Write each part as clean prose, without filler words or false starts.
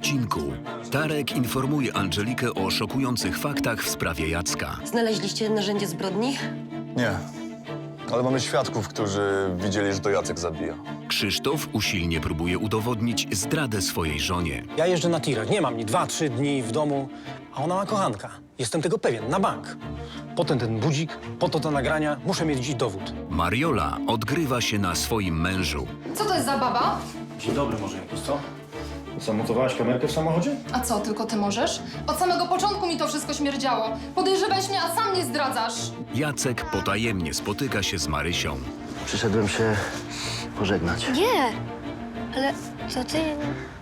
odcinku Tarek informuje Angelikę o szokujących faktach w sprawie Jacka. Znaleźliście narzędzie zbrodni? Nie, ale mamy świadków, którzy widzieli, że to Jacek zabija. Krzysztof usilnie próbuje udowodnić zdradę swojej żonie. Ja jeżdżę na tirach, nie mam ni 2-3 dni w domu, a ona ma kochanka. Jestem tego pewien, na bank. Potem ten budzik, po to te nagrania, muszę mieć dziś dowód. Mariola odgrywa się na swoim mężu. Co to jest za baba? Dzień dobry, może jakoś, co? Zamontowałaś kamerkę w samochodzie? A co, tylko ty możesz? Od samego początku mi to wszystko śmierdziało. Podejrzewałeś mnie, a sam nie zdradzasz. Jacek potajemnie spotyka się z Marysią. Przyszedłem się pożegnać. Nie, ale to ty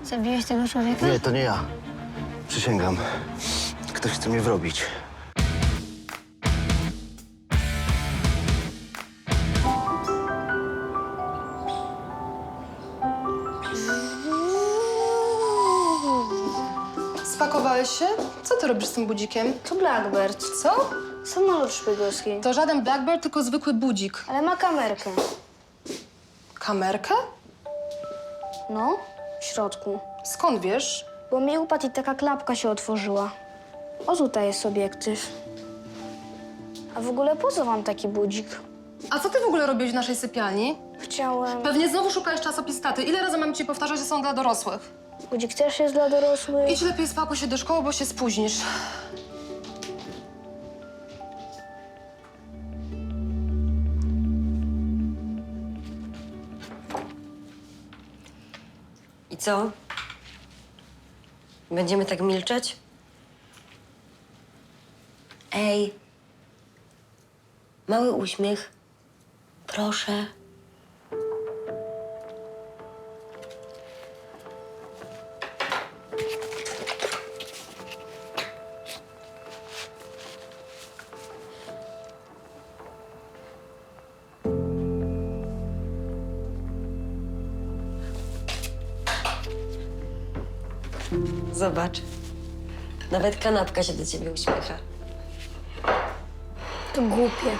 zabiłeś tego człowieka? Nie, to nie ja. Przysięgam. Ktoś chce mnie wrobić. Spakowałeś się? Co ty robisz z tym budzikiem? To Blackbird. Co? Samolot szpiegowski. To żaden Blackbird, tylko zwykły budzik. Ale ma kamerkę. Kamerkę? No, w środku. Skąd wiesz? Bo mi upadł i taka klapka się otworzyła. O, tutaj jest obiektyw. A w ogóle po co wam taki budzik? A co ty w ogóle robiłeś w naszej sypialni? Chciałem... Pewnie znowu szukałeś czasopis taty. Ile razy mam ci powtarzać, że są dla dorosłych? Budzik też jest dla dorosłych. Idź lepiej spakuj się do szkoły, bo się spóźnisz. I co? Będziemy tak milczeć? Ej. Mały uśmiech. Proszę. Zobacz. Nawet kanapka się do ciebie uśmiecha. To głupie.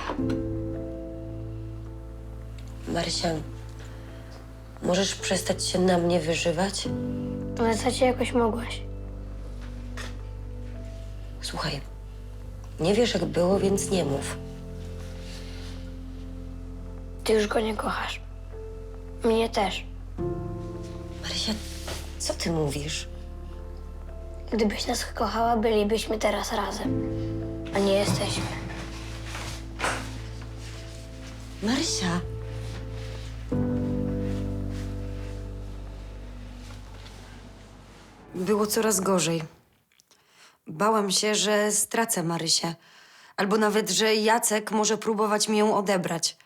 Marysia, możesz przestać się na mnie wyżywać? W zasadzie jakoś mogłaś. Słuchaj, nie wiesz jak było, więc nie mów. Ty już go nie kochasz. Mnie też. Marysia, co ty mówisz? Gdybyś nas kochała, bylibyśmy teraz razem. A nie jesteśmy. Marysia. Było coraz gorzej. Bałam się, że stracę Marysię. Albo nawet, że Jacek może próbować mi ją odebrać.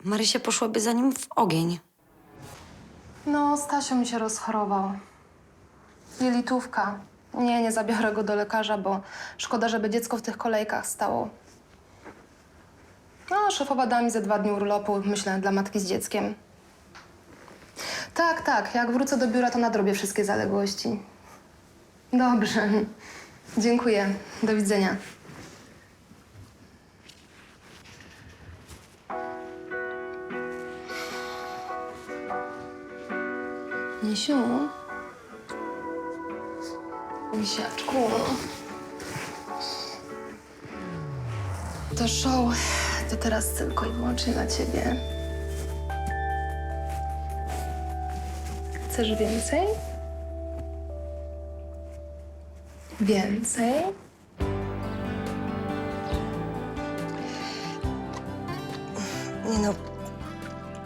Marysia poszłaby za nim w ogień. No, Stasio mi się rozchorował. Jelitówka. Nie zabiorę go do lekarza, bo szkoda, żeby dziecko w tych kolejkach stało. No, szefowa dała mi ze 2 dni urlopu, myślę, dla matki z dzieckiem. Tak, jak wrócę do biura, to nadrobię wszystkie zaległości. Dobrze. Dziękuję. Do widzenia. Misiu. Misiaczku. To show to teraz tylko i wyłącznie dla ciebie. Chcesz więcej? Więcej? Nie no,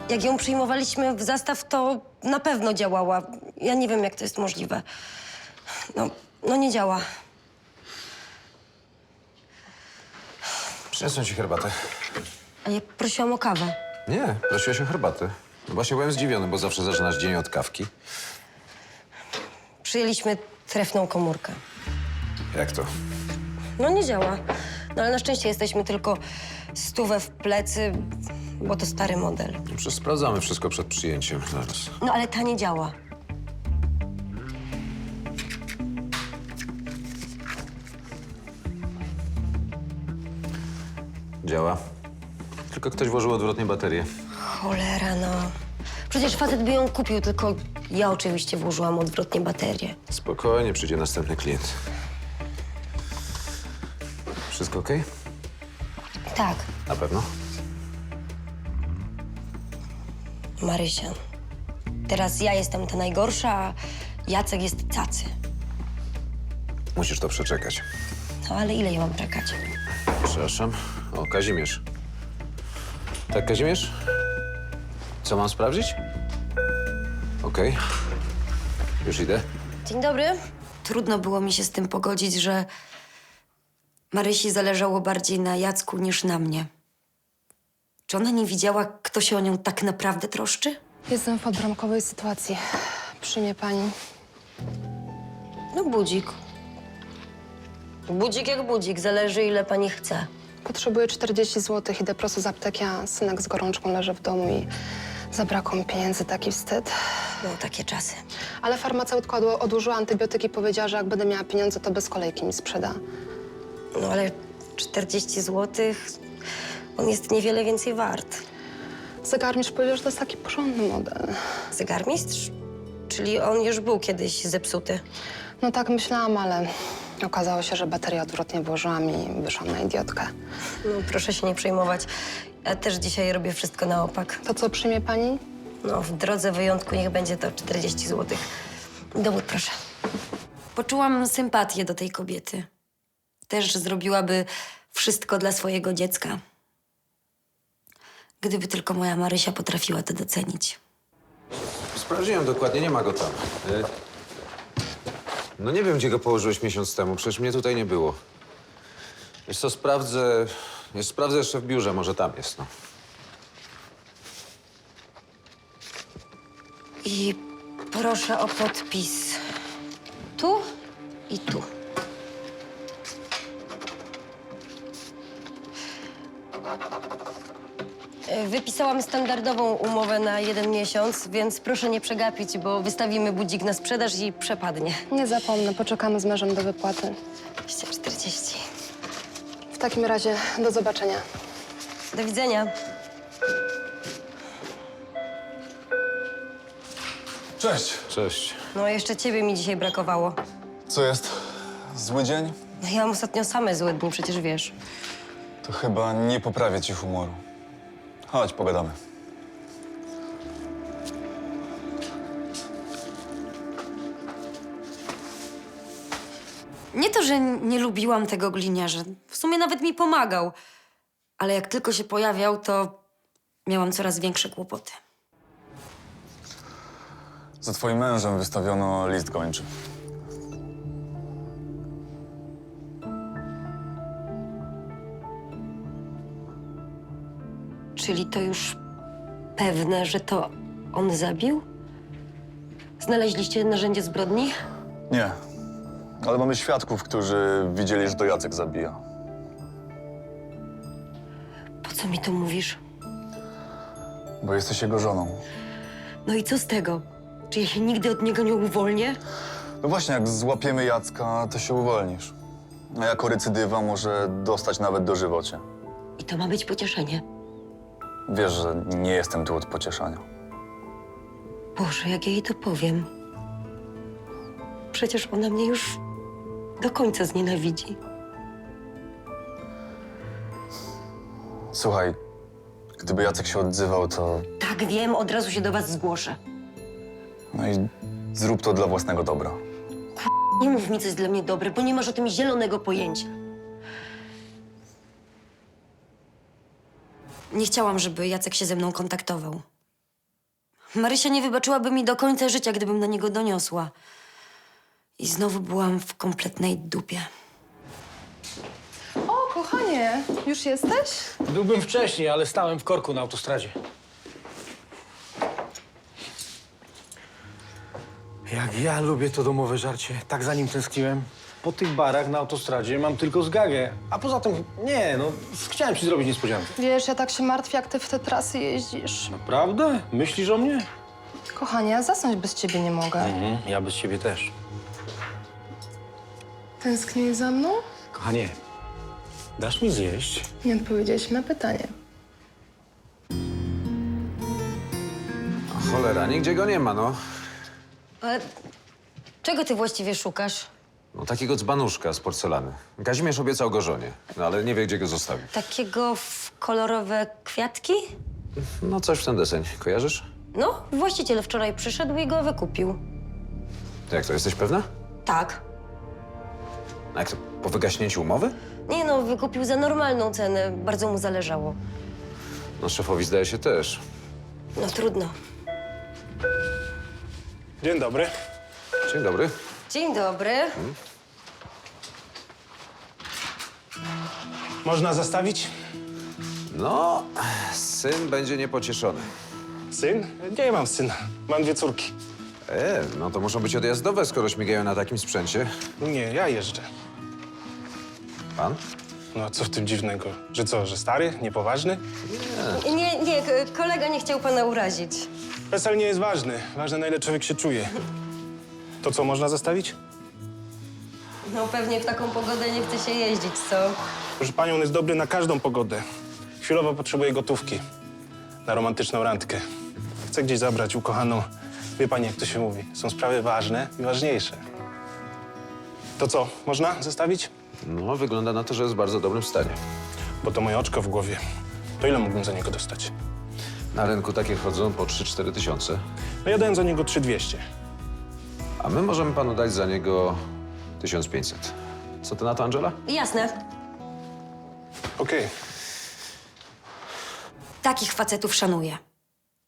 jak ją przyjmowaliśmy w zastaw, to na pewno działała. Ja nie wiem, jak to jest możliwe. No nie działa. Przyniosłem ci herbatę. A ja prosiłam o kawę. Nie, prosiłeś o herbatę. Właśnie byłem zdziwiony, bo zawsze zaczynasz dzień od kawki. Przyjęliśmy trefną komórkę. Jak to? No nie działa. No ale na szczęście jesteśmy tylko 100 w plecy, bo to stary model. No, przecież sprawdzamy wszystko przed przyjęciem. Zaraz. No ale ta nie działa. Działa. Tylko ktoś włożył odwrotnie baterię. Cholera, no. Przecież facet by ją kupił, tylko Ja oczywiście włożyłam odwrotnie baterię. Spokojnie, przyjdzie następny klient. Wszystko okej? Tak, Na pewno? Marysia. Teraz ja jestem ta najgorsza, a Jacek jest cacy. Musisz to przeczekać. No ale ile ja mam czekać? Przepraszam. O, Kazimierz. Tak, Kazimierz? Co mam sprawdzić? Okej. Już idę. Dzień dobry. Trudno było mi się z tym pogodzić, że Marysi zależało bardziej na Jacku niż na mnie. Czy ona nie widziała, kto się o nią tak naprawdę troszczy? Jestem w podbramkowej sytuacji. Przyjmie pani. No budzik. Budzik jak budzik, zależy ile pani chce. Potrzebuję 40 zł, idę prosto z apteki, a synek z gorączką leży w domu i zabrakło mi pieniędzy, taki wstyd. No takie czasy. Ale farmaceutka odłożyła antybiotyki i powiedziała, że jak będę miała pieniądze, to bez kolejki mi sprzeda. No ale 40 zł, on jest niewiele więcej wart. Zegarmistrz powiedział, że to jest taki porządny model. Zegarmistrz? Czyli on już był kiedyś zepsuty. No tak myślałam, ale okazało się, że baterię odwrotnie włożyłam i wyszłam na idiotkę. No proszę się nie przejmować. Ja też dzisiaj robię wszystko na opak. To co, przyjmie pani? No w drodze wyjątku niech będzie to 40 zł. Dowód proszę. Poczułam sympatię do tej kobiety. Też zrobiłaby wszystko dla swojego dziecka. Gdyby tylko moja Marysia potrafiła to docenić. Sprawdziłem dokładnie, nie ma go tam. No nie wiem, gdzie go położyłeś miesiąc temu. Przecież mnie tutaj nie było. Wiesz co, sprawdzę jeszcze w biurze, może tam jest, no. I proszę o podpis. Tu i tu. Wypisałam standardową umowę na 1 miesiąc, więc proszę nie przegapić, bo wystawimy budzik na sprzedaż i przepadnie. Nie zapomnę, poczekamy z mężem do wypłaty. 240. W takim razie do zobaczenia. Do widzenia. Cześć. Cześć. No, jeszcze ciebie mi dzisiaj brakowało. Co jest? Zły dzień? No, ja mam ostatnio same złe dni, przecież wiesz. To chyba nie poprawia ci humoru. Chodź, pogadamy. Nie to, że nie lubiłam tego gliniarza. W sumie nawet mi pomagał. Ale jak tylko się pojawiał, to miałam coraz większe kłopoty. Za twoim mężem wystawiono list gończy. Czyli to już pewne, że to on zabił? Znaleźliście narzędzie zbrodni? Nie, ale mamy świadków, którzy widzieli, że to Jacek zabija. Po co mi to mówisz? Bo jesteś jego żoną. No i co z tego? Czy ja się nigdy od niego nie uwolnię? No właśnie, jak złapiemy Jacka, to się uwolnisz. A jako recydywa może dostać nawet dożywocie. I to ma być pocieszenie. Wiesz, że nie jestem tu od pocieszania. Boże, jak ja jej to powiem. Przecież ona mnie już do końca znienawidzi. Słuchaj, gdyby Jacek się odzywał, to... Tak, wiem, od razu się do was zgłoszę. No i zrób to dla własnego dobra. Nie mów mi, co jest dla mnie dobre, bo nie masz o tym zielonego pojęcia. Nie chciałam, żeby Jacek się ze mną kontaktował. Marysia nie wybaczyłaby mi do końca życia, gdybym na niego doniosła. I znowu byłam w kompletnej dupie. O, kochanie, już jesteś? Byłbym wcześniej, ale stałem w korku na autostradzie. Jak ja lubię to domowe żarcie. Tak za nim tęskniłem. Po tych barach na autostradzie mam tylko zgagę. A poza tym, nie, no, chciałem ci zrobić niespodziankę. Wiesz, ja tak się martwię, jak ty w te trasy jeździsz. Naprawdę? Myślisz o mnie? Kochanie, ja zasnąć bez ciebie nie mogę. Ja bez ciebie też. Tęsknisz za mną? Kochanie, dasz mi zjeść? Nie odpowiedziałeś na pytanie. Cholera, nigdzie go nie ma, no. Ale czego ty właściwie szukasz? No takiego dzbanuszka z porcelany. Kazimierz obiecał go żonie, no ale nie wie, gdzie go zostawił. Takiego w kolorowe kwiatki? No coś w ten deseń. Kojarzysz? No, właściciel wczoraj przyszedł i go wykupił. Jak to, jesteś pewna? Tak. A jak to, po wygaśnięciu umowy? Nie no, wykupił za normalną cenę. Bardzo mu zależało. No szefowi zdaje się też. No trudno. Dzień dobry. Dzień dobry. Dzień dobry. Można zastawić? No, syn będzie niepocieszony. Syn? Nie mam syna. Mam 2 córki. No to muszą być odjazdowe, skoro śmigają na takim sprzęcie. Nie, ja jeżdżę. Pan? No a co w tym dziwnego? Że co, że stary? Niepoważny? Nie, kolega nie chciał pana urazić. PESEL nie jest ważny. Ważne, na ile człowiek się czuje. To co, można zastawić? No pewnie w taką pogodę nie chce się jeździć, co? Proszę panią, on jest dobry na każdą pogodę. Chwilowo potrzebuje gotówki. Na romantyczną randkę. Chcę gdzieś zabrać ukochaną. Wie pani, jak to się mówi. Są sprawy ważne i ważniejsze. To co, można zastawić? No, wygląda na to, że jest w bardzo dobrym stanie. Bo to moje oczko w głowie. To ile mógłbym za niego dostać? Na rynku takie chodzą po 3-4 tysiące. No ja dałem za niego 3200. A my możemy panu dać za niego 1500. Co ty na to, Angela? Jasne. Okej. Takich facetów szanuję.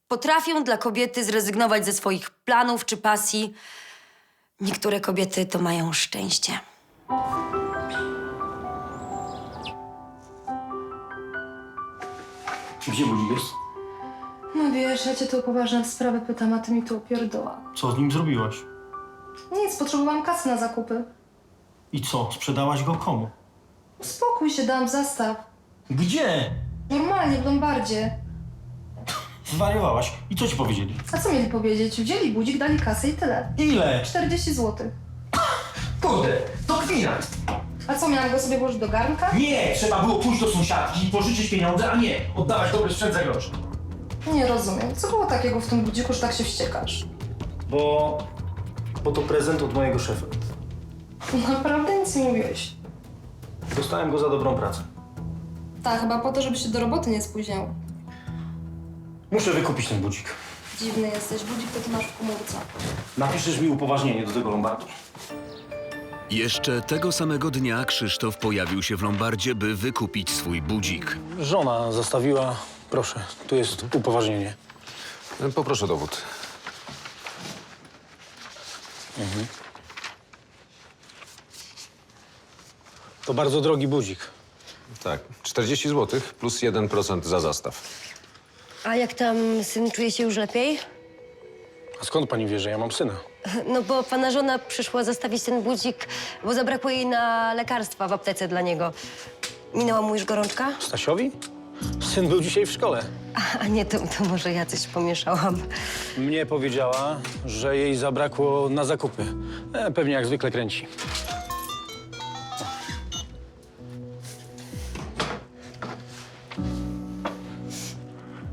Potrafią dla kobiety zrezygnować ze swoich planów czy pasji. Niektóre kobiety to mają szczęście. Gdzie budzik jest? No wiesz, ja cię tu o poważne sprawy pytam, a ty mi tu opierdoła. Co z nim zrobiłaś? Nic, potrzebowałam kasy na zakupy. I co? Sprzedałaś go komu? Uspokój się, dałam zastaw. Gdzie? Normalnie, w Lombardzie. Zwariowałaś. I co ci powiedzieli? A co mieli powiedzieć? Wzięli budzik, dali kasę i tyle. Ile? 40 zł. Kurde, to kwina! A co, miałam go sobie włożyć do garnka? Nie! Trzeba było pójść do sąsiadki i pożyczyć pieniądze, a nie oddawać dobry sprzęt za grosze. Nie rozumiem. Co było takiego w tym budziku, że tak się wściekasz? Bo to prezent od mojego szefa. Naprawdę nic nie mówiłeś. Dostałem go za dobrą pracę. Tak, chyba po to, żeby się do roboty nie spóźniał. Muszę wykupić ten budzik. Dziwny jesteś. Budzik to ty masz w komórce. Napiszesz mi upoważnienie do tego lombardu. Jeszcze tego samego dnia Krzysztof pojawił się w Lombardzie, by wykupić swój budzik. Żona zostawiła. Proszę, tu jest upoważnienie. Poproszę dowód. To bardzo drogi budzik. Tak, 40 zł plus 1% za zastaw. A jak tam syn czuje się już lepiej? A skąd pani wie, że ja mam syna? No bo pana żona przyszła zostawić ten budzik, bo zabrakło jej na lekarstwa w aptece dla niego. Minęła mu już gorączka? Stasiowi? Syn był dzisiaj w szkole. A nie, to może ja coś pomieszałam. Mnie powiedziała, że jej zabrakło na zakupy. Pewnie jak zwykle kręci.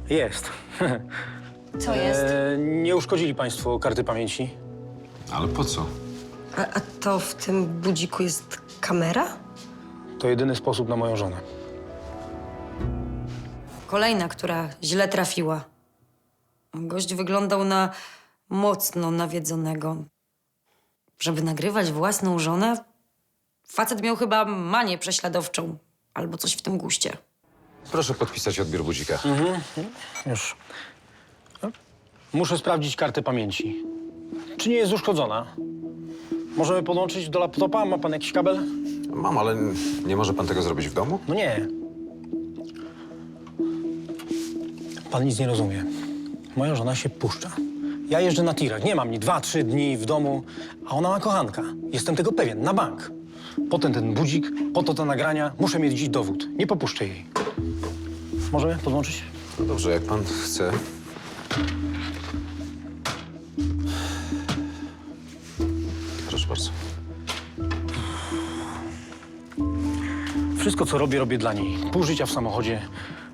Jest. Co jest? Nie uszkodzili państwo karty pamięci? Ale po co? A to w tym budziku jest kamera? To jedyny sposób na moją żonę. Kolejna, która źle trafiła. Gość wyglądał na mocno nawiedzonego. Żeby nagrywać własną żonę, facet miał chyba manię prześladowczą albo coś w tym guście. Proszę podpisać odbiór budzika. Już. Muszę sprawdzić kartę pamięci. Czy nie jest uszkodzona? Możemy podłączyć do laptopa? Ma pan jakiś kabel? Mam, ale nie może pan tego zrobić w domu? No nie. Pan nic nie rozumie. Moja żona się puszcza. Ja jeżdżę na tirach. Nie mam ni 2-3 dni w domu, a ona ma kochanka. Jestem tego pewien, na bank. Potem ten budzik, po to te nagrania. Muszę mieć dziś dowód. Nie popuszczę jej. Możemy podłączyć? No dobrze, jak pan chce. Proszę bardzo. Wszystko, co robię, robię dla niej. Pół życia w samochodzie.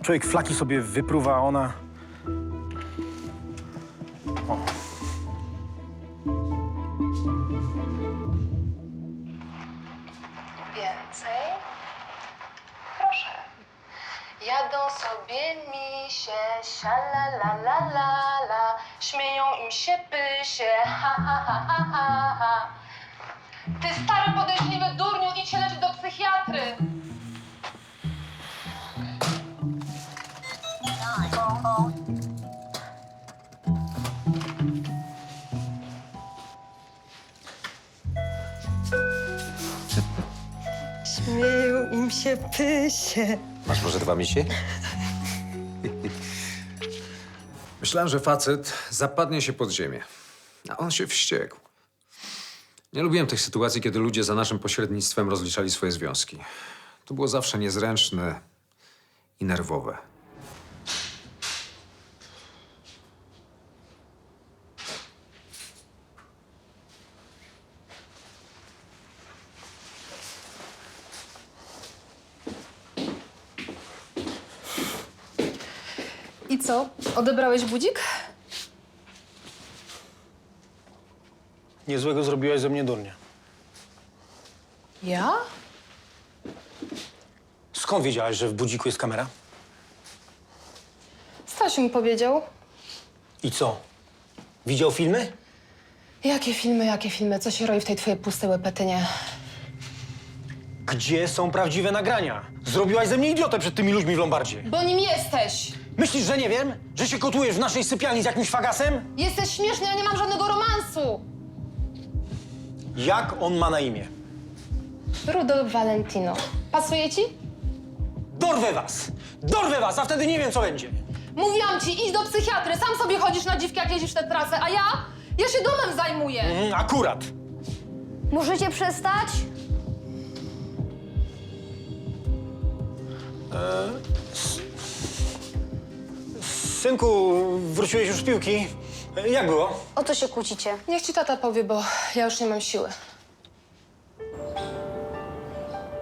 Człowiek flaki sobie wypruwa, a ona... O. Proszę. Jadą sobie misie, la, śmieją im się pysie, ha, ha, ha, ha, ha, ha. Ty stary podejrzliwy durniu, idź się leczyć do psychiatry. Śmieją im się pysie. Masz może 2 misie? Myślałem, że facet zapadnie się pod ziemię, a on się wściekł. Nie lubiłem tych sytuacji, kiedy ludzie za naszym pośrednictwem rozliczali swoje związki. To było zawsze niezręczne i nerwowe. I co? Odebrałeś budzik? Niezłego zrobiłaś ze mnie durnia. Ja? Skąd wiedziałaś, że w budziku jest kamera? Stasiu mi powiedział. I co? Widział filmy? Jakie filmy? Co się roi w tej twojej pustej łepetynie? Gdzie są prawdziwe nagrania? Zrobiłaś ze mnie idiotę przed tymi ludźmi w Lombardzie. Bo nim jesteś! Myślisz, że nie wiem? Że się kotujesz w naszej sypialni z jakimś fagasem? Jesteś śmieszny, ja nie mam żadnego romansu! Jak on ma na imię? Rudolf Valentino. Pasuje ci? Dorwę was! Dorwę was, a wtedy nie wiem, co będzie. Mówiłam ci, idź do psychiatry, sam sobie chodzisz na dziwki, jak jeździsz tę trasę, a ja się domem zajmuję. Akurat. Możecie przestać? Synku, wróciłeś już z piłki. Jak było? O co się kłócicie? Niech ci tata powie, bo ja już nie mam siły.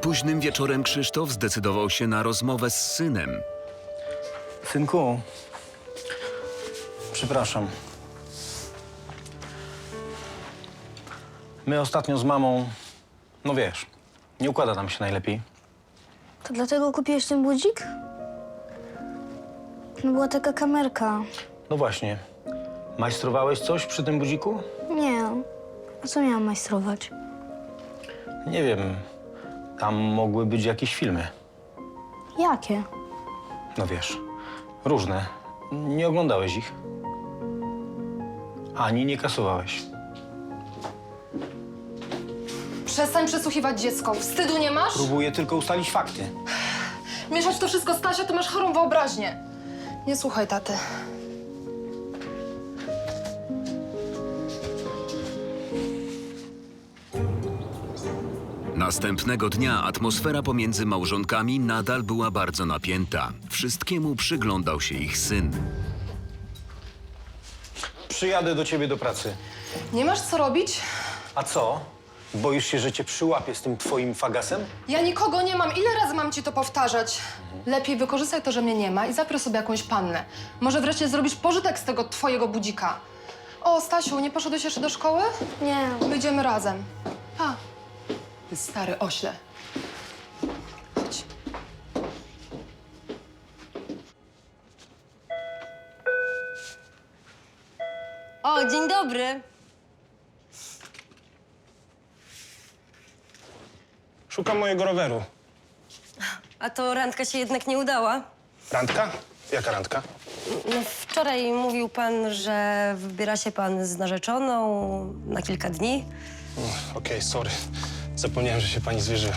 Późnym wieczorem Krzysztof zdecydował się na rozmowę z synem. Synku, przepraszam. My ostatnio z mamą, no wiesz, nie układa nam się najlepiej. To dlatego kupiłeś ten budzik? No była taka kamerka. No właśnie. Majstrowałeś coś przy tym budziku? Nie. A co miałam majstrować? Nie wiem. Tam mogły być jakieś filmy. Jakie? No wiesz, różne. Nie oglądałeś ich. Ani nie kasowałeś. Przestań przesłuchiwać dziecko. Wstydu nie masz? Próbuję tylko ustalić fakty. Mieszać to wszystko, Stasia, to masz chorą wyobraźnię. Nie słuchaj taty. Następnego dnia atmosfera pomiędzy małżonkami nadal była bardzo napięta. Wszystkiemu przyglądał się ich syn. Przyjadę do ciebie do pracy. Nie masz co robić? A co? Boisz się, że cię przyłapię z tym twoim fagasem? Ja nikogo nie mam. Ile razy mam ci to powtarzać? Lepiej wykorzystaj to, że mnie nie ma i zapier sobie jakąś pannę. Może wreszcie zrobisz pożytek z tego twojego budzika. O, Stasiu, nie poszedłeś jeszcze do szkoły? Nie. Wyjdziemy razem. Pa. Ty stary ośle. Chodź. O, dzień dobry. Szukam mojego roweru. A to randka się jednak nie udała. Randka? Jaka randka? No, wczoraj mówił pan, że wybiera się pan z narzeczoną na kilka dni. Okej, sorry. Zapomniałem, że się pani zwierzyłem.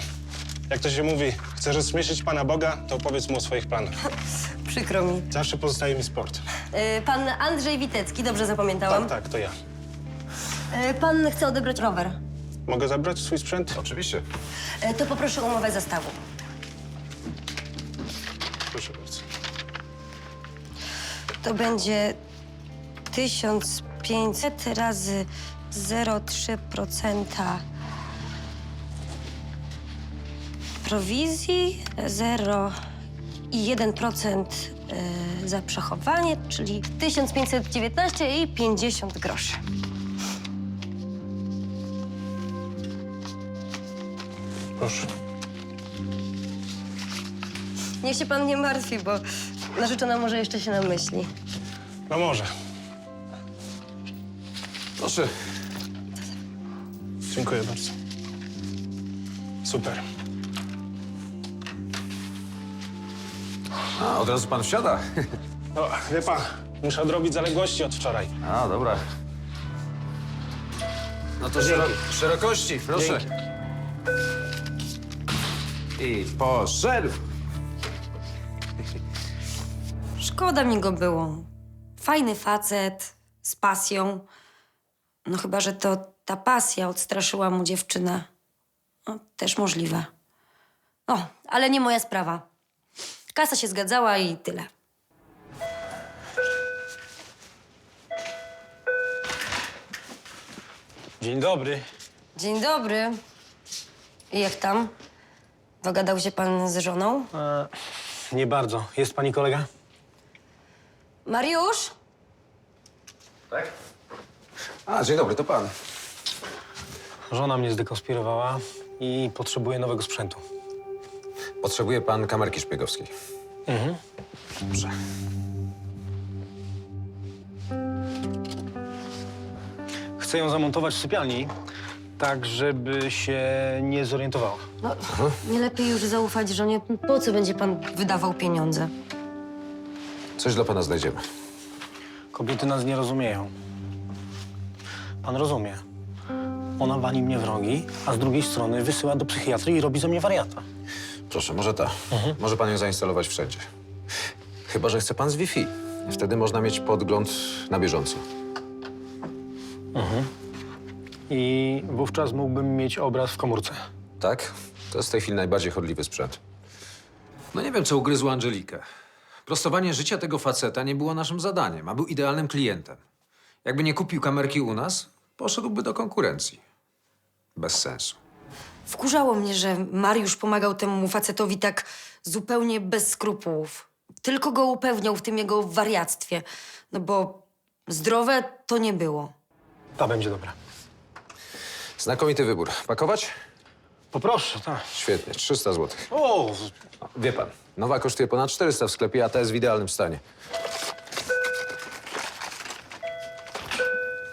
Jak to się mówi, chcesz rozśmieszyć Pana Boga, to opowiedz mu o swoich planach. Przykro mi. Zawsze pozostaje mi sport. Pan Andrzej Witecki, dobrze zapamiętałam? Tak, to ja. Pan chce odebrać rower. Mogę zabrać swój sprzęt? Oczywiście. To poproszę umowę zastawu. Proszę bardzo. To będzie 1500 razy 0,3% prowizji, 0,1% za przechowanie, czyli 1519,50 groszy. Proszę. Niech się pan nie martwi, bo narzeczona może jeszcze się namyśli. No może. Proszę. Dziękuję bardzo. Super. A, od razu pan wsiada? O, wie pan, muszę odrobić zaległości od wczoraj. A, dobra. No to szerokości, proszę. Dzięki. I poszedł. Szkoda mi go było. Fajny facet, z pasją. No chyba, że to ta pasja odstraszyła mu dziewczynę. No, też możliwe. O, ale nie moja sprawa. Kasa się zgadzała i tyle. Dzień dobry. Dzień dobry. I jak tam? Dogadał się pan z żoną? Nie bardzo. Jest pani kolega? Mariusz? Tak? A, dzień dobry, to pan. Żona mnie zdekonspirowała i potrzebuje nowego sprzętu. Potrzebuje pan kamerki szpiegowskiej. Dobrze. Chcę ją zamontować w sypialni, tak żeby się nie zorientowała. No, nie lepiej już zaufać żonie. Po co będzie pan wydawał pieniądze? Coś dla pana znajdziemy. Kobiety nas nie rozumieją. Pan rozumie. Ona wali mnie w rogi, a z drugiej strony wysyła do psychiatry i robi ze mnie wariata. Proszę, może ta. Może pan ją zainstalować wszędzie. Chyba że chce pan z Wi-Fi. Wtedy można mieć podgląd na bieżąco. I wówczas mógłbym mieć obraz w komórce. Tak? To jest w tej chwili najbardziej chodliwy sprzęt. No nie wiem, co ugryzło Angelikę. Prostowanie życia tego faceta nie było naszym zadaniem, a był idealnym klientem. Jakby nie kupił kamerki u nas, poszedłby do konkurencji. Bez sensu. Wkurzało mnie, że Mariusz pomagał temu facetowi tak zupełnie bez skrupułów. Tylko go upewniał w tym jego wariactwie. No bo zdrowe to nie było. Ta będzie dobra. Znakomity wybór. Pakować? Poproszę, tak. Świetnie, 300 zł. O, Wie pan, nowa kosztuje ponad 400 w sklepie, a ta jest w idealnym stanie.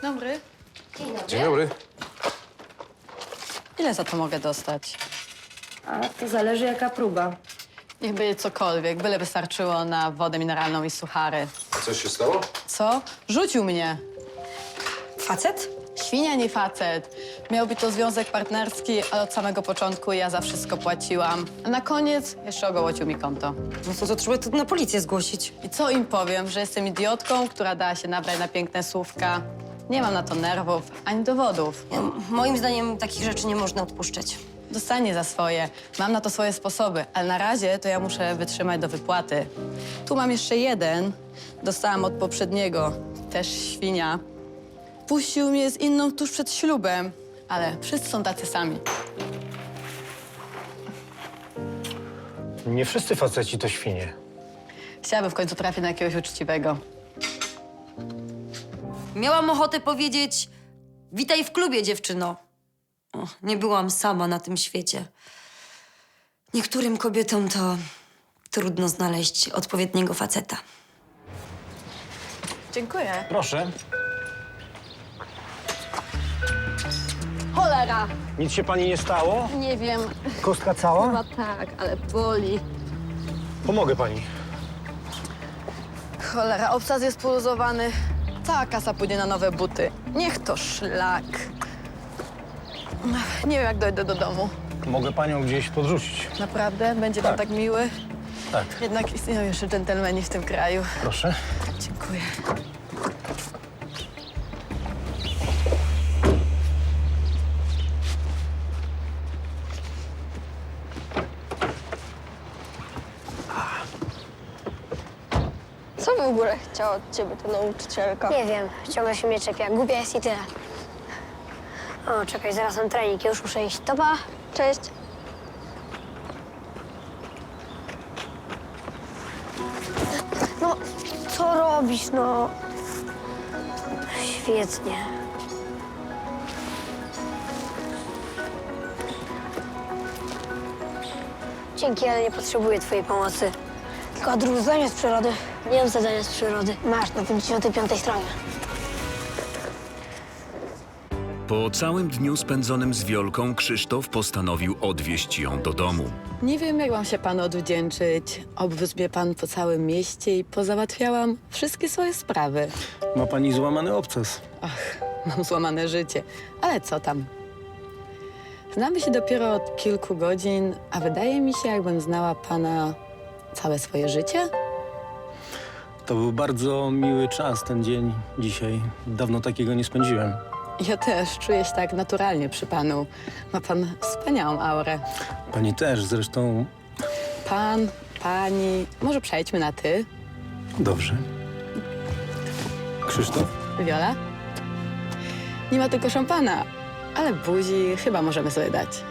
Dobry. Dzień dobry. Ile za to mogę dostać? A to zależy jaka próba. Niech będzie cokolwiek, byle wystarczyło na wodę mineralną i suchary. Coś się stało? Co? Rzucił mnie. Facet? Świnia, nie facet. Miał być to związek partnerski, ale od samego początku ja za wszystko płaciłam. A na koniec jeszcze ogołocił mi konto. No to trzeba to na policję zgłosić. I co im powiem, że jestem idiotką, która dała się nabrać na piękne słówka. Nie mam na to nerwów, ani dowodów. Moim zdaniem takich rzeczy nie można odpuszczać. Dostanie za swoje. Mam na to swoje sposoby, ale na razie to ja muszę wytrzymać do wypłaty. Tu mam jeszcze jeden. Dostałam od poprzedniego. Też świnia. Puścił mnie z inną tuż przed ślubem, ale wszyscy są tacy sami. nie wszyscy faceci to świnie. Chciałabym w końcu trafić na jakiegoś uczciwego. Miałam ochotę powiedzieć: witaj w klubie, dziewczyno. O, nie byłam sama na tym świecie. Niektórym kobietom to trudno znaleźć odpowiedniego faceta. Dziękuję. Proszę. Cholera! Nic się pani nie stało? Nie wiem, Kostka cała? chyba tak, ale boli. Pomogę pani. Cholera, obcas jest poluzowany. Cała kasa pójdzie na nowe buty. Niech to szlak. Nie wiem, jak dojdę do domu. Mogę panią gdzieś podrzucić. Naprawdę? Będzie pan tak miły? Tak. Jednak istnieją jeszcze dżentelmeni w tym kraju. Proszę. Dziękuję. Co w ogóle chciała od ciebie ta nauczycielka? Nie wiem, ciągle się mnie czepia. Głupia jest i tyle. O, czekaj, zaraz mam trening, już muszę iść. To pa. Cześć. No, co robisz, no? Świetnie. Dzięki, ale nie potrzebuję twojej pomocy. Tylko odrób zadanie z przyrody. Nie mam zadania z przyrody. Masz na 55 stronie. Po całym dniu spędzonym z Wiolką Krzysztof postanowił odwieźć ją do domu. Nie wiem, jak mam się panu odwdzięczyć. Obwiózł mnie pan po całym mieście i pozałatwiałam wszystkie swoje sprawy. Ma pani złamany obces. Ach, mam złamane życie. Ale co tam? Znamy się dopiero od kilku godzin, a wydaje mi się, jakbym znała pana całe swoje życie. To był bardzo miły czas, ten dzień dzisiaj. Dawno takiego nie spędziłem. Ja też czuję się tak naturalnie przy panu. Ma pan wspaniałą aurę. Pani też, zresztą Pan, pani, może przejdźmy na ty. dobrze. Krzysztof? Wiola? Nie ma tylko szampana, ale buzi chyba możemy sobie dać.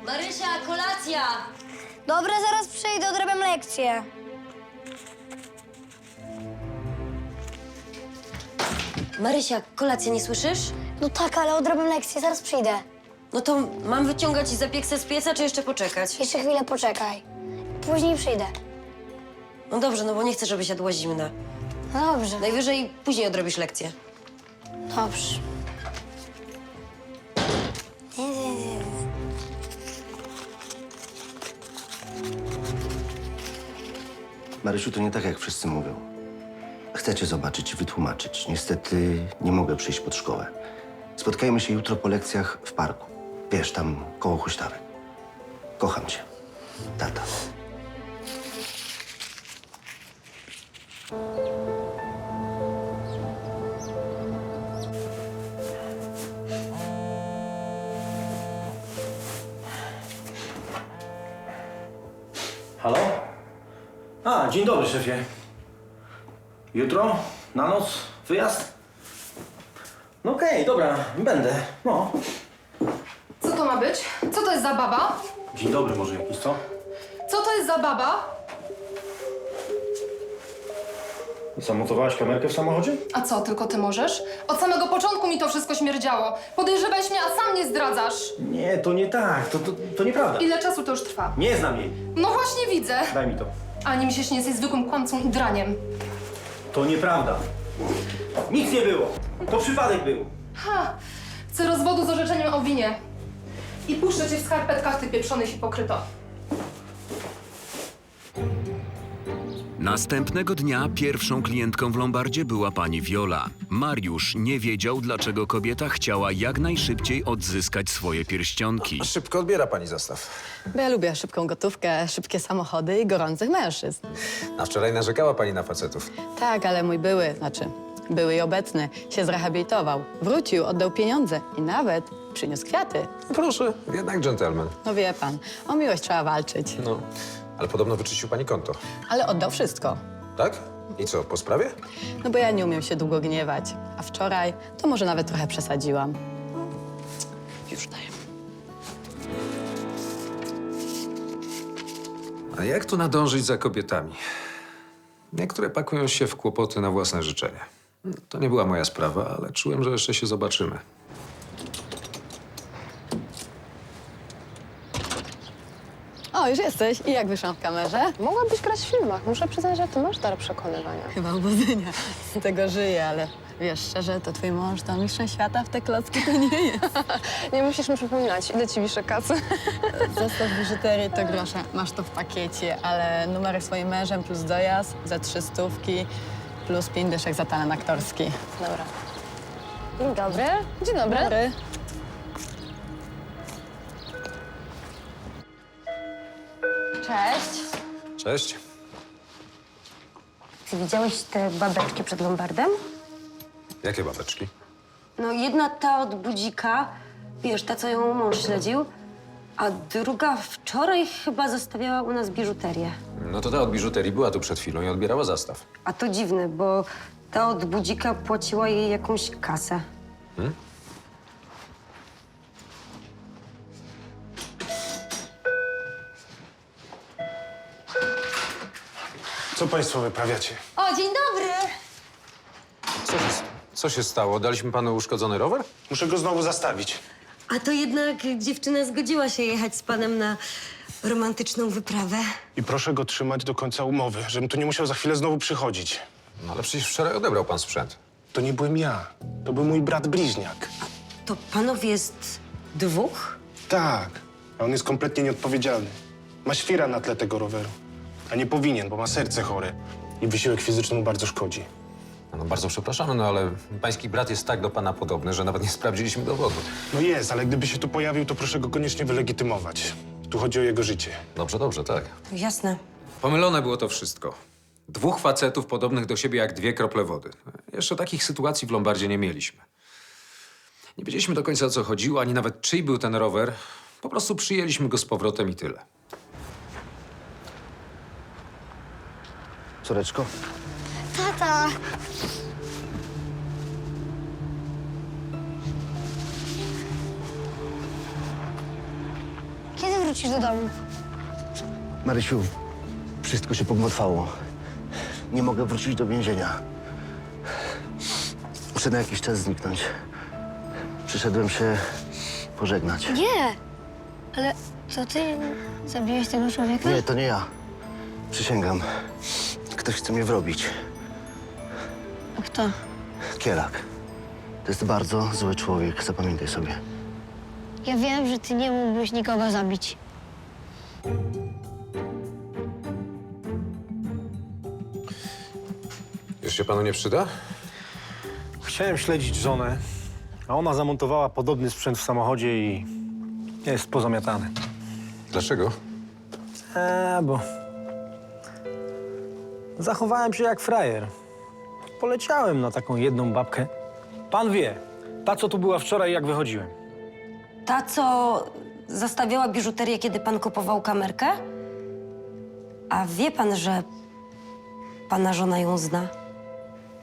Marysia, kolacja! Dobra, zaraz przyjdę, odrabiam lekcję. Marysia, kolacja, nie słyszysz? No tak, ale odrabiam lekcję, zaraz przyjdę. No to mam wyciągać zapieksę z pieca, czy jeszcze poczekać? Jeszcze chwilę poczekaj. Później przyjdę. No dobrze, no bo nie chcę, żeby siadła zimna. No dobrze. Najwyżej później odrobisz lekcję. Dobrze. Marysiu, to nie tak, jak wszyscy mówią. Chcę cię zobaczyć i wytłumaczyć. Niestety nie mogę przyjść pod szkołę. Spotkajmy się jutro po lekcjach w parku. Wiesz, tam koło huśtawek. Kocham cię. Tata. Halo? A, dzień dobry, szefie. Jutro? Na noc? Wyjazd? No okej, dobra, będę. No. Co to ma być? Co to jest za baba? Dzień dobry może jakiś, co? Co to jest za baba? Zamontowałaś kamerkę w samochodzie? A co, tylko ty możesz? Od samego początku mi to wszystko śmierdziało. Podejrzewałeś mnie, a sam nie zdradzasz. Nie, to nie tak. To nieprawda. Ile czasu to już trwa? Nie znam jej. No właśnie widzę. Daj mi to. Ani mi się nie jesteś zwykłym kłamcą i draniem. To nieprawda. Nic nie było. To przypadek był. Ha! Chcę rozwodu z orzeczeniem o winie. I puszczę cię w skarpetkach, ty pieprzony hipokryto. Następnego dnia pierwszą klientką w Lombardzie była pani Wiola. Mariusz nie wiedział, dlaczego kobieta chciała jak najszybciej odzyskać swoje pierścionki. Szybko odbiera pani zestaw. Bo ja lubię szybką gotówkę, szybkie samochody i gorących mężczyzn. A wczoraj narzekała pani na facetów. Tak, ale mój były i obecny, się zrehabilitował. Wrócił, oddał pieniądze i nawet przyniósł kwiaty. Proszę, jednak dżentelmen. No wie pan, o miłość trzeba walczyć. No, ale podobno wyczyścił pani konto. Ale oddał wszystko. Tak? I co, po sprawie? No bo ja nie umiem się długo gniewać. A wczoraj to może nawet trochę przesadziłam. Już daję. A jak tu nadążyć za kobietami? Niektóre pakują się w kłopoty na własne życzenie. To nie była moja sprawa, ale czułem, że jeszcze się zobaczymy. O, już jesteś. I jak wyszłam w kamerze? Mogłabyś grać w filmach. Muszę przyznać, że ty masz dar przekonywania. Chyba uwodzenia. Z tego żyję, ale wiesz szczerze, to twój mąż to mistrzem świata w te klocki to nie jest. Nie musisz mi przypominać, ile ci wiszę kasy. Zestaw biżuterii to grosze. Masz to w pakiecie, ale numery swoim mężem plus dojazd za 300 plus 5 dyszek za talent aktorski. Dobra. Dzień dobry. Dzień dobry. Dobry. Cześć. Cześć. Ty widziałeś te babeczki przed Lombardem? Jakie babeczki? No jedna ta od budzika, wiesz, ta, co ją mąż śledził, a druga wczoraj chyba zostawiała u nas biżuterię. No to ta od biżuterii była tu przed chwilą i odbierała zastaw. A to dziwne, bo ta od budzika płaciła jej jakąś kasę. Co państwo wyprawiacie? O, dzień dobry! Co się stało? Daliśmy panu uszkodzony rower? Muszę go znowu zastawić. A to jednak dziewczyna zgodziła się jechać z panem na romantyczną wyprawę. I proszę go trzymać do końca umowy, żebym tu nie musiał za chwilę znowu przychodzić. No ale przecież wczoraj odebrał pan sprzęt. To nie byłem ja. To był mój brat bliźniak. To panów jest dwóch? Tak. A on jest kompletnie nieodpowiedzialny. Ma świra na tle tego roweru. A nie powinien, bo ma serce chore. I wysiłek fizyczny mu bardzo szkodzi. No bardzo przepraszamy, no ale pański brat jest tak do pana podobny, że nawet nie sprawdziliśmy dowodu. No jest, ale gdyby się tu pojawił, to proszę go koniecznie wylegitymować. Tu chodzi o jego życie. Dobrze, tak. Jasne. Pomylone było to wszystko. Dwóch facetów podobnych do siebie jak dwie krople wody. Jeszcze takich sytuacji w Lombardzie nie mieliśmy. Nie wiedzieliśmy do końca, o co chodziło, ani nawet czyj był ten rower. Po prostu przyjęliśmy go z powrotem i tyle. Córeczko, Tata! Kiedy wrócisz do domu? Marysiu, wszystko się pogmatwało. Nie mogę wrócić do więzienia. Muszę na jakiś czas zniknąć. Przyszedłem się pożegnać. Nie! Ale to ty zabiłeś tego człowieka? Nie, to nie ja. Przysięgam. Ktoś chce mnie wrobić. A kto? Kielak. To jest bardzo zły człowiek, zapamiętaj sobie. Ja wiem, że ty nie mógłbyś nikogo zabić. Już się panu nie przyda? Chciałem śledzić żonę, a ona zamontowała podobny sprzęt w samochodzie i jest pozamiatany. Dlaczego? Bo zachowałem się jak frajer. Poleciałem na taką jedną babkę. Pan wie, ta, co tu była wczoraj, jak wychodziłem. Ta, co zostawiała biżuterię, kiedy pan kupował kamerkę? A wie pan, że pana żona ją zna?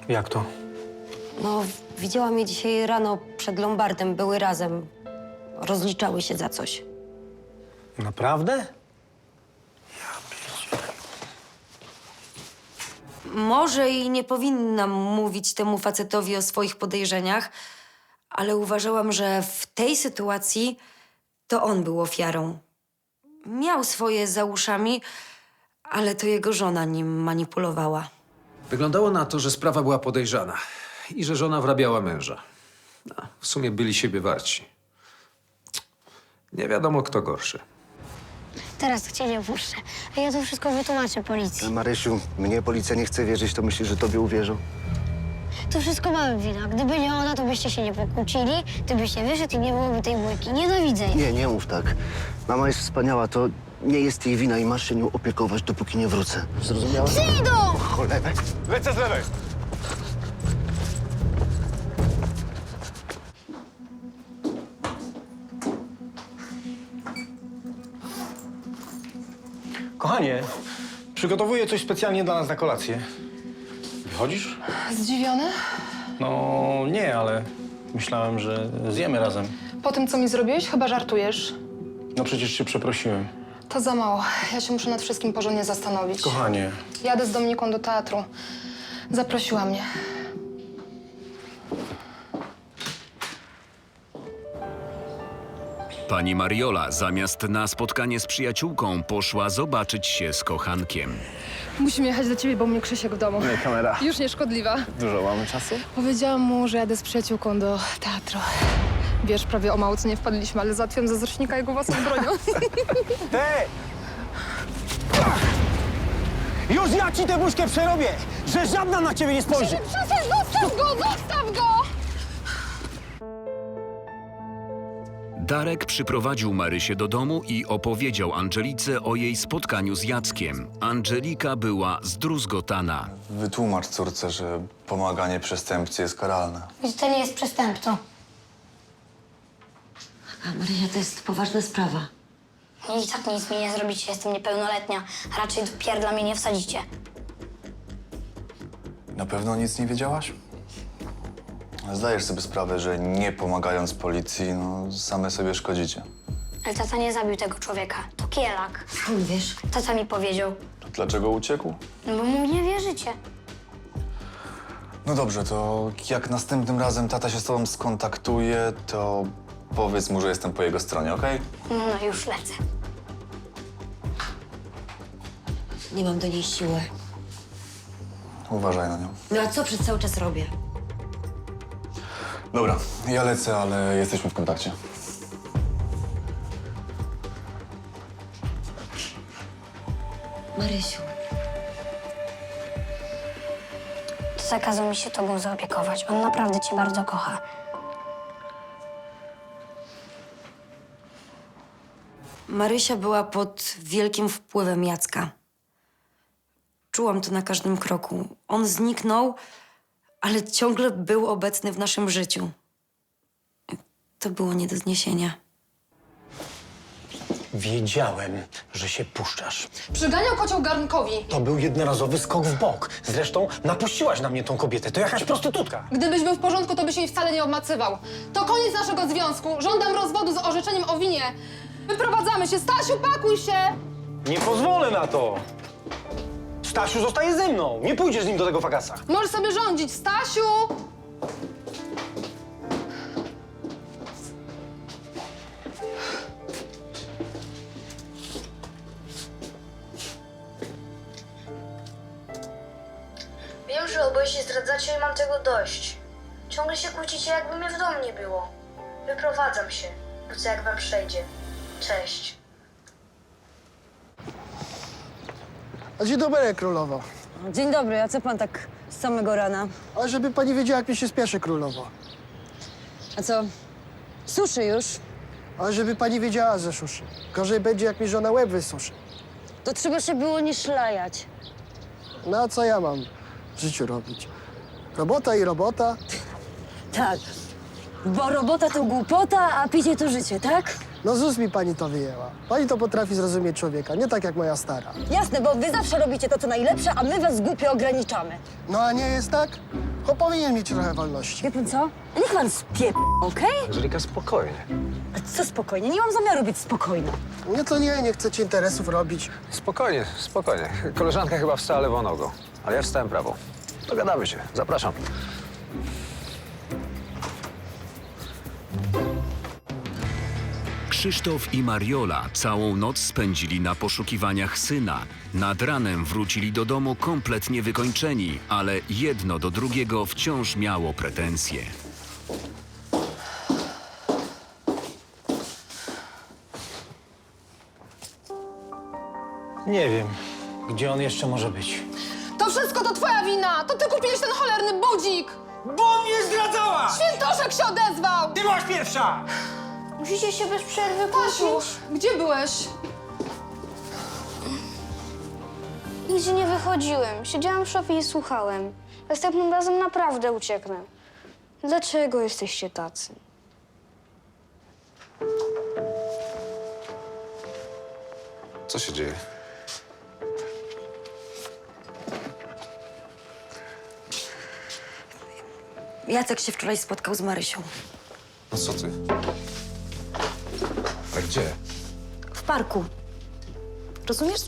Jak to? No, widziałam je dzisiaj rano przed Lombardem. Były razem. Rozliczały się za coś. Naprawdę? Może i nie powinnam mówić temu facetowi o swoich podejrzeniach, ale uważałam, że w tej sytuacji to on był ofiarą. Miał swoje za uszami, ale to jego żona nim manipulowała. Wyglądało na to, że sprawa była podejrzana i że żona wrabiała męża. No, w sumie byli siebie warci. Nie wiadomo, kto gorszy. Teraz cię nie puszczę. A ja to wszystko wytłumaczę policji. Marysiu, mnie policja nie chce wierzyć, to myślisz, że tobie uwierzą? To wszystko mamy wina. Gdyby nie ona, to byście się nie pokłócili, ty byś nie wyszedł i nie byłoby tej bójki. Nienawidzę jej. Nie, nie mów tak. Mama jest wspaniała, to nie jest jej wina i masz się nią opiekować, dopóki nie wrócę. Zrozumiała? Przyjdą! Cholera. Lecę z lewej! Kochanie, przygotowuję coś specjalnie dla nas na kolację. Wychodzisz? Zdziwiony? No nie, ale myślałem, że zjemy razem. Po tym, co mi zrobiłeś, chyba żartujesz. No przecież cię przeprosiłem. To za mało. Ja się muszę nad wszystkim porządnie zastanowić. Kochanie, Jadę z Dominiką do teatru. Zaprosiła mnie. Pani Mariola zamiast na spotkanie z przyjaciółką poszła zobaczyć się z kochankiem. Musimy jechać do ciebie, bo mnie Krzysiek w domu. Nie, kamera. Już nieszkodliwa. Dużo mamy czasu? Powiedziałam mu, że jadę z przyjaciółką do teatru. Wiesz, prawie o mało co nie wpadliśmy, ale załatwiam ze zręcznika jego własną bronią. Ty! Już ja ci tę buźkę przerobię, że żadna na ciebie nie spojrzy. Przestań, zostaw go, zostaw go! Darek przyprowadził Marysię do domu i opowiedział Angelice o jej spotkaniu z Jackiem. Angelika była zdruzgotana. Wytłumacz córce, że pomaganie przestępcy jest karalne. Że to nie jest przestępcą. A Marysia, to jest poważna sprawa. I tak nic mi nie zrobicie, jestem niepełnoletnia. Raczej do pierdla mnie nie wsadzicie. Na pewno nic nie wiedziałaś? Zdajesz sobie sprawę, że nie pomagając policji, no same sobie szkodzicie. Ale tata nie zabił tego człowieka. To Kielak. Skąd wiesz? Tata mi powiedział. Dlaczego uciekł? No bo mu nie wierzycie. No dobrze, to jak następnym razem tata się z tobą skontaktuje, to powiedz mu, że jestem po jego stronie, okej? No już lecę. Nie mam do niej siły. Uważaj na nią. No a co przez cały czas robię? Dobra, ja lecę, ale jesteśmy w kontakcie. Marysiu, Zakazał mi się tobą zaopiekować. On naprawdę cię bardzo kocha. Marysia była pod wielkim wpływem Jacka. Czułam to na każdym kroku. On zniknął, ale ciągle był obecny w naszym życiu. To było nie do zniesienia. Wiedziałem, że się puszczasz. Przyganiał kocioł garnkowi. To był jednorazowy skok w bok. Zresztą napuściłaś na mnie tą kobietę. To jakaś prostytutka. Gdybyś był w porządku, to byś jej wcale nie obmacywał. To koniec naszego związku. Żądam rozwodu z orzeczeniem o winie. Wyprowadzamy się. Stasiu, pakuj się! Nie pozwolę na to. Stasiu zostaje ze mną. Nie pójdziesz z nim do tego fakasa. Możesz sobie rządzić. Stasiu! Wiem, że oboje się zdradzacie i mam tego dość. Ciągle się kłócicie, jakby mnie w domu nie było. Wyprowadzam się. Wrócę, jak wam przejdzie. Cześć. A dzień dobry, królowo. Dzień dobry, a co pan tak z samego rana? A żeby pani wiedziała, jak mi się spieszy, królowo. A co, suszy już? A żeby pani wiedziała, że suszy. Gorzej będzie, jak mi żona łeb wysuszy. To trzeba się było nie szlajać. No a co ja mam w życiu robić? Robota i robota. Tak, bo robota to głupota, a picie to życie, tak? No zus mi pani to wyjęła. Pani to potrafi zrozumieć człowieka, nie tak jak moja stara. Jasne, bo wy zawsze robicie to, co najlepsze, a my was głupio ograniczamy. No a nie jest tak? Chłop powinien mieć trochę wolności. Wie pan co? Niech pan spiep, okej? Angelika, spokojnie. A co spokojnie? Nie mam zamiaru być spokojna. Nie to nie chcecie interesów robić. Spokojnie, spokojnie. Koleżanka chyba wstała lewą nogą, ale ja wstałem prawą. Dogadamy się. Zapraszam. Krzysztof i Mariola całą noc spędzili na poszukiwaniach syna. Nad ranem wrócili do domu kompletnie wykończeni, ale jedno do drugiego wciąż miało pretensje. Nie wiem, gdzie on jeszcze może być. To wszystko to twoja wina! To ty kupiłeś ten cholerny budzik! Bo mnie zdradzała! Świętoszek się odezwał! Ty byłaś pierwsza! Musicie się bez przerwy Stasiu, kłócić. gdzie byłeś? Nigdzie nie wychodziłem. Siedziałem w szafie i słuchałem. Następnym razem naprawdę ucieknę. Dlaczego jesteście tacy? Co się dzieje? Jacek się wczoraj spotkał z Marysią. No co ty? A gdzie? W parku. Rozumiesz?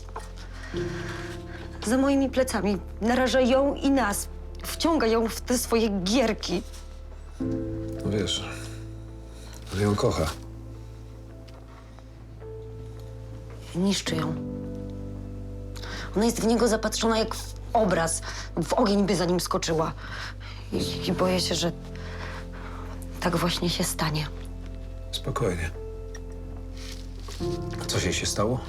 Za moimi plecami. Naraża ją i nas. Wciąga ją w te swoje gierki. No wiesz, ale ją kocha. Niszczy ją. Ona jest w niego zapatrzona jak w obraz. W ogień by za nim skoczyła. I boję się, że tak właśnie się stanie. Spokojnie. A co się stało?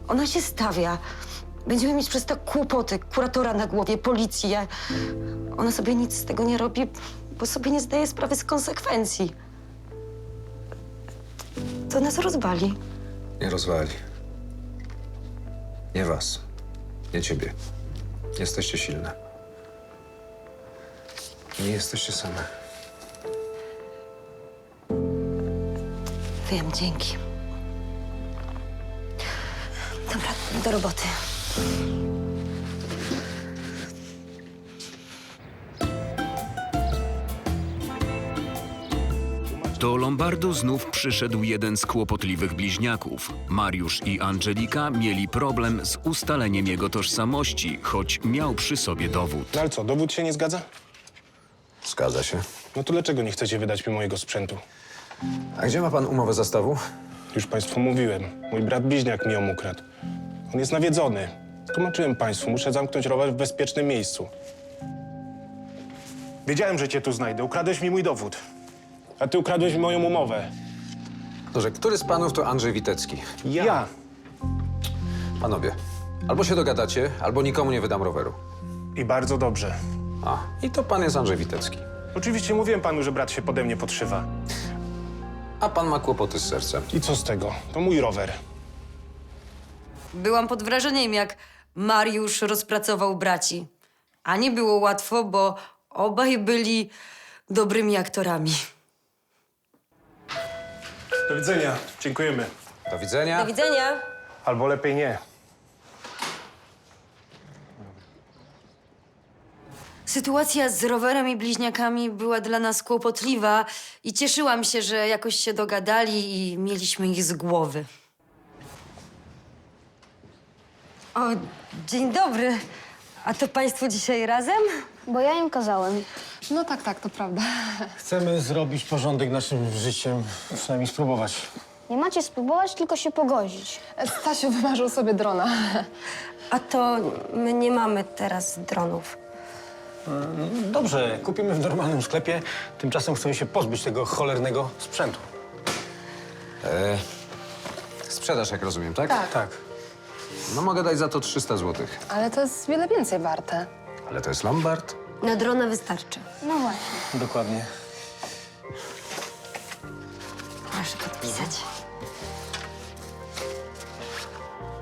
Ona się stawia. Będziemy mieć przez to kłopoty, kuratora na głowie, policję. Ona sobie nic z tego nie robi, bo sobie nie zdaje sprawy z konsekwencji. To nas rozwali. Nie rozwali. Nie was. Nie ciebie. Jesteście silne. Nie jesteście same. Wiem, dzięki. Dobra, do roboty. Do Lombardu znów przyszedł jeden z kłopotliwych bliźniaków. Mariusz i Angelika mieli problem z ustaleniem jego tożsamości, choć miał przy sobie dowód. No ale co, dowód się nie zgadza? Zgadza się. No to dlaczego nie chcecie wydać mi mojego sprzętu? A gdzie ma pan umowę zastawu? Już państwu mówiłem. Mój brat bliźniak mi ją ukradł. On jest nawiedzony. Tłumaczyłem państwu, muszę zamknąć rower w bezpiecznym miejscu. Wiedziałem, że cię tu znajdę. Ukradłeś mi mój dowód. A ty ukradłeś mi moją umowę. Dobrze, który z panów to Andrzej Witecki? Ja. Panowie, albo się dogadacie, albo nikomu nie wydam roweru. I bardzo dobrze. A, i to pan jest Andrzej Witecki. Oczywiście mówiłem panu, że brat się pode mnie podszywa. A pan ma kłopoty z sercem. I co z tego? To mój rower. Byłam pod wrażeniem, jak Mariusz rozpracował braci. A nie było łatwo, bo obaj byli dobrymi aktorami. Do widzenia. Dziękujemy. Do widzenia. Do widzenia. Albo lepiej nie. Sytuacja z rowerem i bliźniakami była dla nas kłopotliwa i cieszyłam się, że jakoś się dogadali i mieliśmy ich z głowy. O, dzień dobry. A to państwo dzisiaj razem? Bo ja im kazałem. No tak, to prawda. Chcemy zrobić porządek naszym życiem, przynajmniej spróbować. Nie macie spróbować, tylko się pogodzić. Stasiu wymarzył sobie drona. A to my nie mamy teraz dronów. Dobrze, kupimy w normalnym sklepie. Tymczasem chcemy się pozbyć tego cholernego sprzętu. Sprzedaż, jak rozumiem, tak? Tak. No mogę dać za to 300 zł. Ale to jest wiele więcej warte. Ale to jest Lombard. Na drona wystarczy. No właśnie. Dokładnie. Proszę podpisać.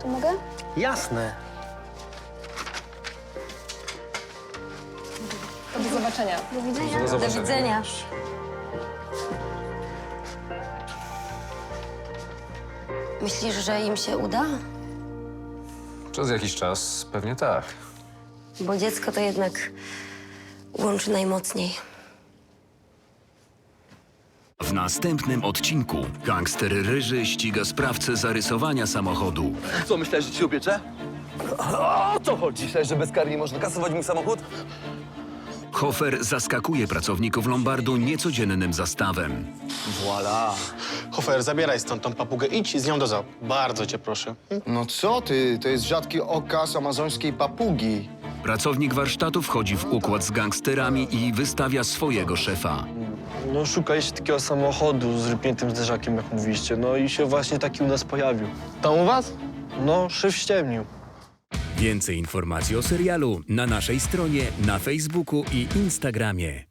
To mogę? Jasne. To do zobaczenia. Do widzenia. Do widzenia. Myślisz, że im się uda? Przez jakiś czas pewnie tak. Bo dziecko to jednak łączy najmocniej. W następnym odcinku gangster Ryży ściga sprawcę zarysowania samochodu. Co, myślałeś, że ci upieczę? O co chodzi? Myślałeś, że bezkarnie można kasować mój samochód? Hofer zaskakuje pracowników Lombardu niecodziennym zastawem. Voilà. Hofer, zabieraj stąd tą papugę. Idź z nią do zoo. Bardzo cię proszę. No co ty? To jest rzadki okaz amazońskiej papugi. Pracownik warsztatu wchodzi w układ z gangsterami i wystawia swojego szefa. No szukaliście takiego samochodu z rypniętym zderzakiem, jak mówiliście. No i się właśnie taki u nas pojawił. Tam u was? No, szyf ściemnił. Więcej informacji o serialu na naszej stronie, na Facebooku i Instagramie.